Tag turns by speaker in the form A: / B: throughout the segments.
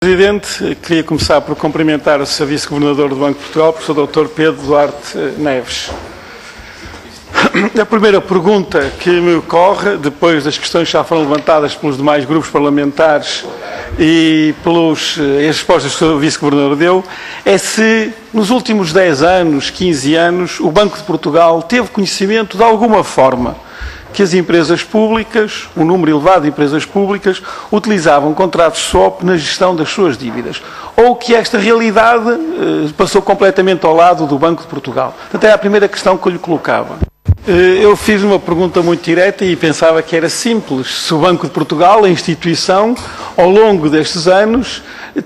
A: Presidente, queria começar por cumprimentar o Sr. Vice-Governador do Banco de Portugal, Professor Dr. Pedro Duarte Neves. A primeira pergunta que me ocorre, depois das questões que já foram levantadas pelos demais grupos parlamentares e pelas respostas que o Sr. Vice-Governador deu, é se nos últimos 10 anos, 15 anos, o Banco de Portugal teve conhecimento de alguma forma que as empresas públicas, um número elevado de empresas públicas, utilizavam contratos swap na gestão das suas dívidas. Ou que esta realidade passou completamente ao lado do Banco de Portugal. Portanto, é a primeira questão que eu lhe colocava. Eu fiz uma pergunta muito direta e pensava que era simples. Se o Banco de Portugal, a instituição, ao longo destes anos,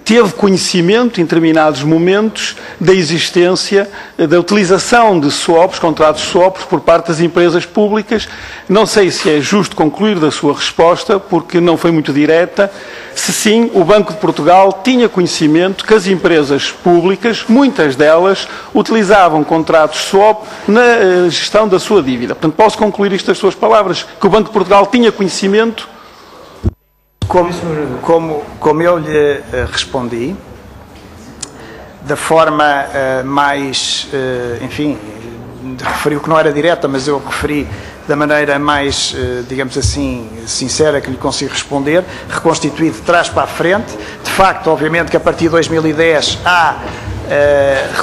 A: teve conhecimento, em determinados momentos, da existência, da utilização de swaps, contratos swaps, por parte das empresas públicas. Não sei se é justo concluir da sua resposta, porque não foi muito direta. Se sim, o Banco de Portugal tinha conhecimento que as empresas públicas, muitas delas, utilizavam contratos swap na gestão da sua dívida. Portanto, posso concluir isto das suas palavras, que o Banco de Portugal tinha conhecimento.
B: Como eu lhe respondi, da forma mais, enfim, referiu que não era direta, mas eu referi da maneira mais, digamos assim, sincera que lhe consigo responder, reconstituído de trás para a frente. De facto, obviamente que a partir de 2010 há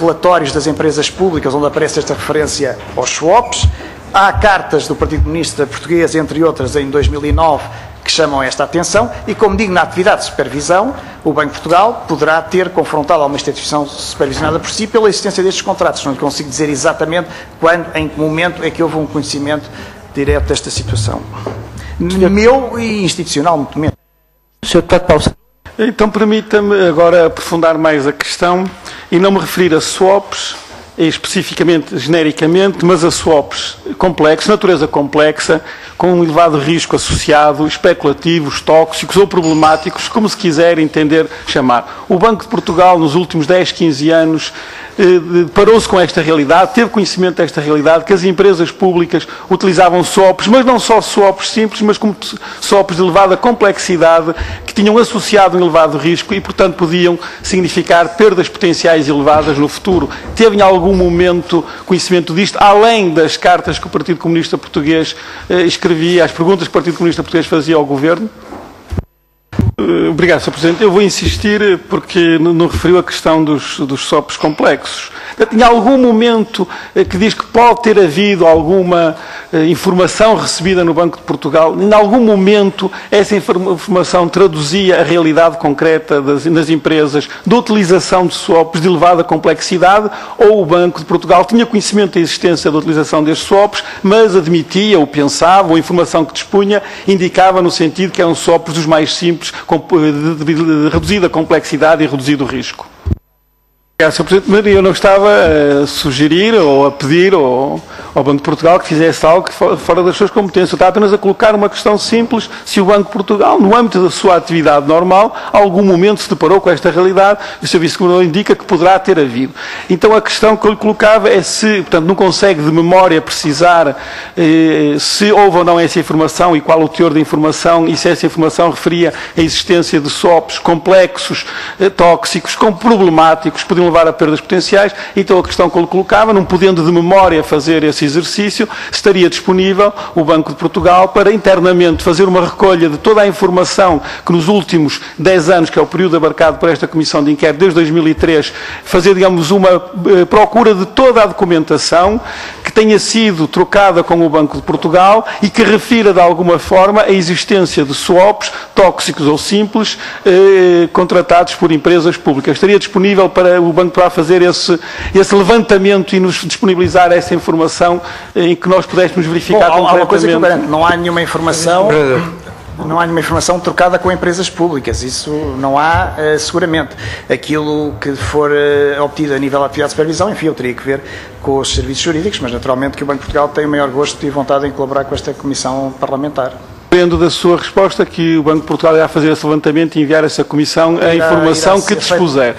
B: relatórios das empresas públicas onde aparece esta referência aos swaps. Há cartas do Partido Comunista Português, entre outras, em 2009, que chamam esta atenção e, como digo, na atividade de supervisão, o Banco de Portugal poderá ter confrontado alguma instituição supervisionada por si pela existência destes contratos. Não lhe consigo dizer exatamente quando, em que momento é que houve um conhecimento direto desta situação. Meu e institucional, muito menos.
C: Sr. Deputado Paulo.
A: Então, permita-me agora aprofundar mais a questão e não me referir a swaps, especificamente, genericamente, mas a swaps complexos, natureza complexa, com um elevado risco associado, especulativos, tóxicos ou problemáticos, como se quiser entender chamar. O Banco de Portugal, nos últimos 10, 15 anos, parou-se com esta realidade, teve conhecimento desta realidade, que as empresas públicas utilizavam swaps, mas não só swaps simples, mas como swaps de elevada complexidade, que tinham associado um elevado risco e, portanto, podiam significar perdas potenciais elevadas no futuro. Teve em algum momento conhecimento disto, além das cartas que o Partido Comunista Português escrevia, as perguntas que o Partido Comunista Português fazia ao Governo? Obrigado, Sr. Presidente. Eu vou insistir porque não referiu a questão dos swaps complexos. Em algum momento que diz que pode ter havido alguma informação recebida no Banco de Portugal, em algum momento essa informação traduzia a realidade concreta das empresas de utilização de swaps de elevada complexidade, ou o Banco de Portugal tinha conhecimento da existência da utilização destes swaps, mas admitia ou pensava, ou a informação que dispunha indicava no sentido que eram swaps dos mais simples, de reduzida complexidade e reduzido risco. Sr. Presidente, eu não estava a sugerir ou a pedir ao Banco de Portugal que fizesse algo fora das suas competências. Eu estava apenas a colocar uma questão simples: se o Banco de Portugal, no âmbito da sua atividade normal, a algum momento se deparou com esta realidade, e o Sr. Vice-Governador indica que poderá ter havido. Então a questão que eu lhe colocava é se, portanto, não consegue de memória precisar se houve ou não essa informação e qual o teor da informação, e se essa informação referia a existência de swaps complexos, tóxicos, com problemáticos, podiam levar a perdas potenciais. Então a questão que eu lhe colocava, não podendo de memória fazer esse exercício, estaria disponível o Banco de Portugal para internamente fazer uma recolha de toda a informação que nos últimos 10 anos, que é o período abarcado por esta Comissão de Inquérito, desde 2003, fazer, digamos, uma procura de toda a documentação que tenha sido trocada com o Banco de Portugal e que refira de alguma forma a existência de swaps tóxicos ou simples contratados por empresas públicas. Estaria disponível para o Banco para fazer esse levantamento e nos disponibilizar essa informação em que nós pudéssemos verificar concretamente.
B: Há uma coisa que eu garanto: não há nenhuma informação trocada com empresas públicas. Isso não há, seguramente. Aquilo que for obtido a nível de atividade de supervisão, enfim, eu teria que ver com os serviços jurídicos, mas naturalmente que o Banco de Portugal tem o maior gosto e vontade em colaborar com esta Comissão Parlamentar.
A: Depende da sua resposta que o Banco de Portugal irá fazer esse levantamento e enviar a essa comissão a informação que dispuser.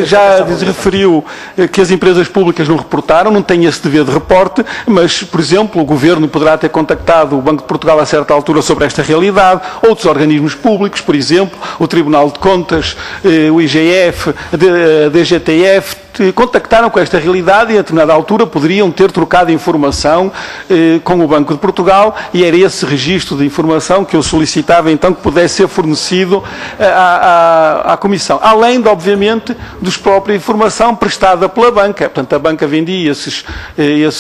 A: Já referiu que as empresas públicas não reportaram, não têm esse dever de reporte, mas, por exemplo, o Governo poderá ter contactado o Banco de Portugal a certa altura sobre esta realidade, outros organismos públicos, por exemplo, o Tribunal de Contas, o IGF, a DGTF, contactaram com esta realidade e, a determinada altura, poderiam ter trocado informação com o Banco de Portugal e era esse registro de informação que eu solicitava, então, que pudesse ser fornecido à Comissão. Além, obviamente, dos própria informação prestada pela banca. Portanto, a banca vendia esses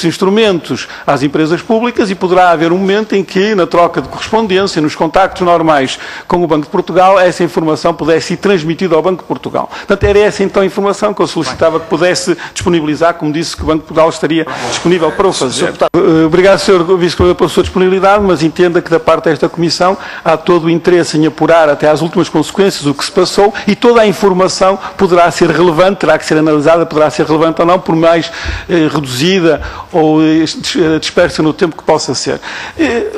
A: instrumentos às empresas públicas e poderá haver um momento em que, na troca de correspondência, nos contactos normais com o Banco de Portugal, essa informação pudesse ser transmitida ao Banco de Portugal. Portanto, era essa, então, a informação que eu solicitava que pudesse disponibilizar, como disse que o Banco de Portugal estaria disponível para o fazer. Obrigado, Sr. Vice-Presidente, pela sua disponibilidade, mas entenda que da parte desta Comissão há todo o interesse em apurar até às últimas consequências o que se passou e toda a informação poderá ser relevante, terá que ser analisada, poderá ser relevante ou não, por mais reduzida ou dispersa no tempo que possa ser.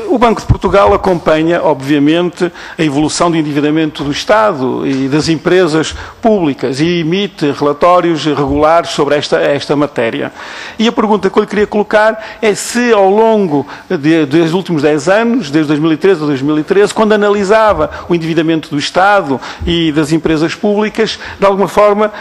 A: O Banco de Portugal acompanha, obviamente, a evolução do endividamento do Estado e das empresas públicas e emite relatórios regulares sobre esta matéria. E a pergunta que eu lhe queria colocar é se ao longo dos últimos 10 anos, desde 2013 a 2013, quando analisava o endividamento do Estado e das empresas públicas, de alguma forma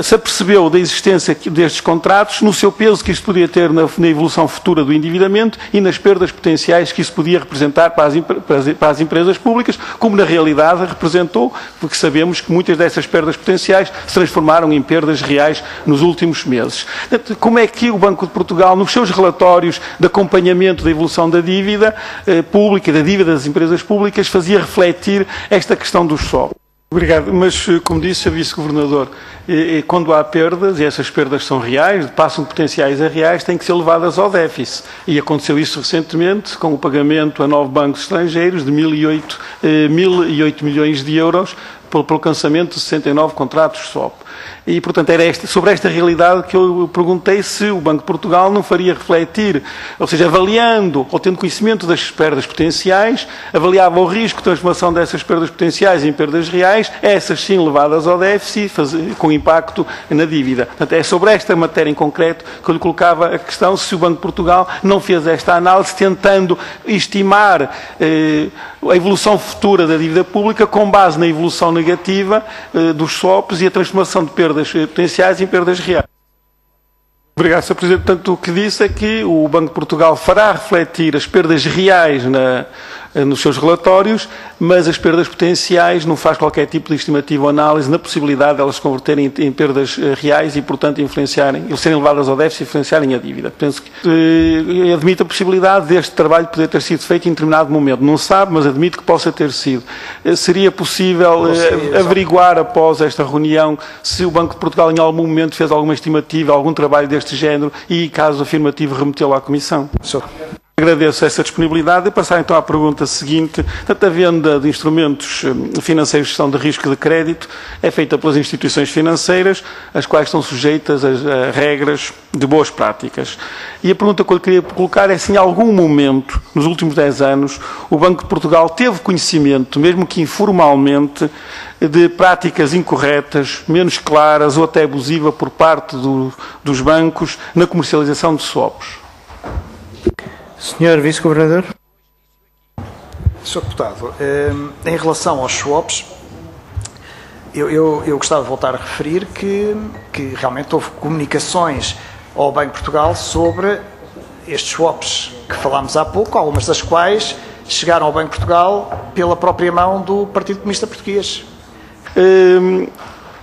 A: se apercebeu da existência destes contratos, no seu peso que isto podia ter na evolução futura do endividamento e nas perdas potenciais que isso podia representar para as empresas públicas, como na realidade representou, porque sabemos que muitas dessas perdas potenciais se transformaram em perdas reais nos últimos meses. Como é que o Banco de Portugal, nos seus relatórios de acompanhamento da evolução da dívida pública e da dívida das empresas públicas, fazia refletir esta questão dos SOP? Obrigado, mas como disse a Vice-Governador, quando há perdas, e essas perdas são reais, passam de potenciais a reais, têm que ser levadas ao déficit. E aconteceu isso recentemente com o pagamento a 9 bancos estrangeiros de 1.008 milhões de euros pelo cancelamento de 69 contratos SOP. E, portanto, era sobre esta realidade que eu perguntei se o Banco de Portugal não faria refletir, ou seja, avaliando ou tendo conhecimento das perdas potenciais, avaliava o risco de transformação dessas perdas potenciais em perdas reais, essas sim levadas ao déficit, com impacto na dívida. Portanto, é sobre esta matéria em concreto que eu lhe colocava a questão se o Banco de Portugal não fez esta análise tentando estimar a evolução futura da dívida pública com base na evolução negativa dos SWAPs e a transformação de perdas potenciais em perdas reais. Obrigado, Sr. Presidente. Portanto, o que disse é que o Banco de Portugal fará refletir as perdas reais nos seus relatórios, mas as perdas potenciais não faz qualquer tipo de estimativa ou análise na possibilidade de elas se converterem em perdas reais e, portanto, serem levadas ao déficit e influenciarem a dívida. Penso que admito a possibilidade deste trabalho poder ter sido feito em determinado momento. Não sabe, mas admito que possa ter sido. Seria possível averiguar após esta reunião se o Banco de Portugal em algum momento fez alguma estimativa, algum trabalho deste género e, caso afirmativo, remetê-lo à Comissão? Agradeço essa disponibilidade e passar então à pergunta seguinte. Portanto, a venda de instrumentos financeiros de gestão de risco de crédito é feita pelas instituições financeiras, as quais estão sujeitas a regras de boas práticas. E a pergunta que eu lhe queria colocar é se em algum momento, nos últimos 10 anos, o Banco de Portugal teve conhecimento, mesmo que informalmente, de práticas incorretas, menos claras ou até abusiva por parte dos bancos na comercialização de SWAPs.
B: Senhor Vice-Governador. Sr. Deputado, em relação aos swaps, eu gostava de voltar a referir que realmente houve comunicações ao Banco de Portugal sobre estes swaps que falámos há pouco, algumas das quais chegaram ao Banco de Portugal pela própria mão do Partido Comunista Português.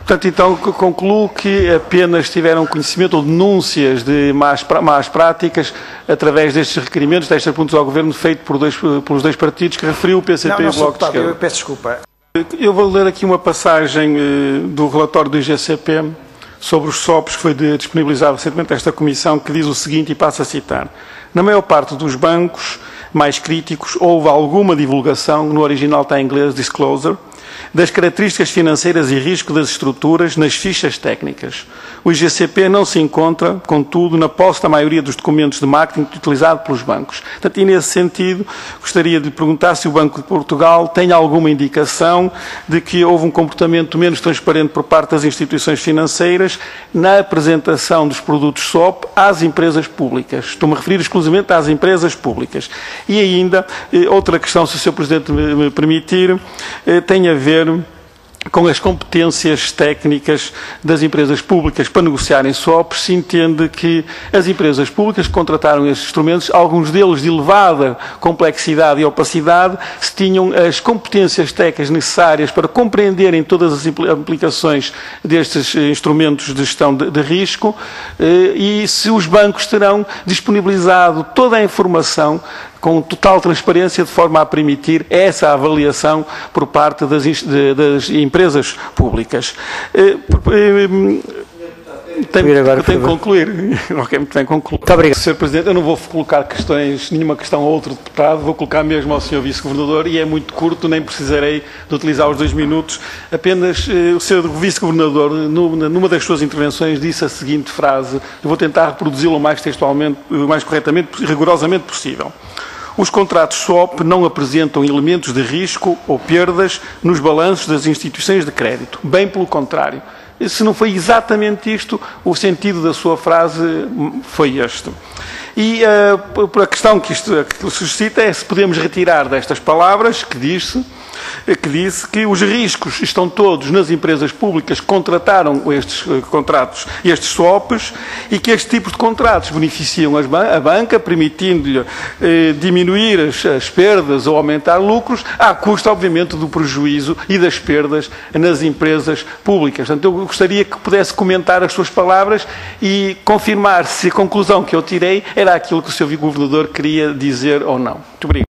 A: Portanto, então, concluo que apenas tiveram conhecimento ou denúncias de más práticas através destes requerimentos, destes apontos ao Governo, feito pelos dois partidos que referiu o PCP e o Bloco de Esquerda.
B: Eu peço desculpa.
A: Eu vou ler aqui uma passagem do relatório do IGCP sobre os SOPs que foi disponibilizado recentemente a esta Comissão, que diz o seguinte, e passo a citar. Na maior parte dos bancos mais críticos houve alguma divulgação, no original está em inglês, disclosure, das características financeiras e risco das estruturas nas fichas técnicas. O IGCP não se encontra, contudo, na posse da maioria dos documentos de marketing utilizado pelos bancos. Portanto, e nesse sentido, gostaria de perguntar se o Banco de Portugal tem alguma indicação de que houve um comportamento menos transparente por parte das instituições financeiras na apresentação dos produtos SOP às empresas públicas. Estou-me a referir exclusivamente às empresas públicas. E ainda, outra questão, se o Sr. Presidente me permitir, tem a ver com as competências técnicas das empresas públicas para negociarem SOPs. Se entende que as empresas públicas que contrataram estes instrumentos, alguns deles de elevada complexidade e opacidade, se tinham as competências técnicas necessárias para compreenderem todas as implicações destes instrumentos de gestão de risco, e se os bancos terão disponibilizado toda a informação com total transparência, de forma a permitir essa avaliação por parte das empresas públicas. Tenho que concluir. Ok, muito bem, concluo.
B: Muito obrigado.
A: Sr. Presidente, eu não vou colocar nenhuma questão a outro deputado, vou colocar mesmo ao Sr. Vice-Governador, e é muito curto, nem precisarei de utilizar os 2 minutos. Apenas o Sr. Vice-Governador, numa das suas intervenções, disse a seguinte frase, eu vou tentar reproduzi-la o mais textualmente, o mais corretamente e rigorosamente possível. Os contratos SWAP não apresentam elementos de risco ou perdas nos balanços das instituições de crédito. Bem pelo contrário. Se não foi exatamente isto, o sentido da sua frase foi este. E a questão que isto suscita é se podemos retirar destas palavras que disse que os riscos estão todos nas empresas públicas que contrataram estes contratos, estes swaps, e que este tipo de contratos beneficiam a banca, permitindo-lhe diminuir as perdas ou aumentar lucros, à custa, obviamente, do prejuízo e das perdas nas empresas públicas. Portanto, eu gostaria que pudesse comentar as suas palavras e confirmar se a conclusão que eu tirei era aquilo que o Sr. Governador queria dizer ou não. Muito obrigado.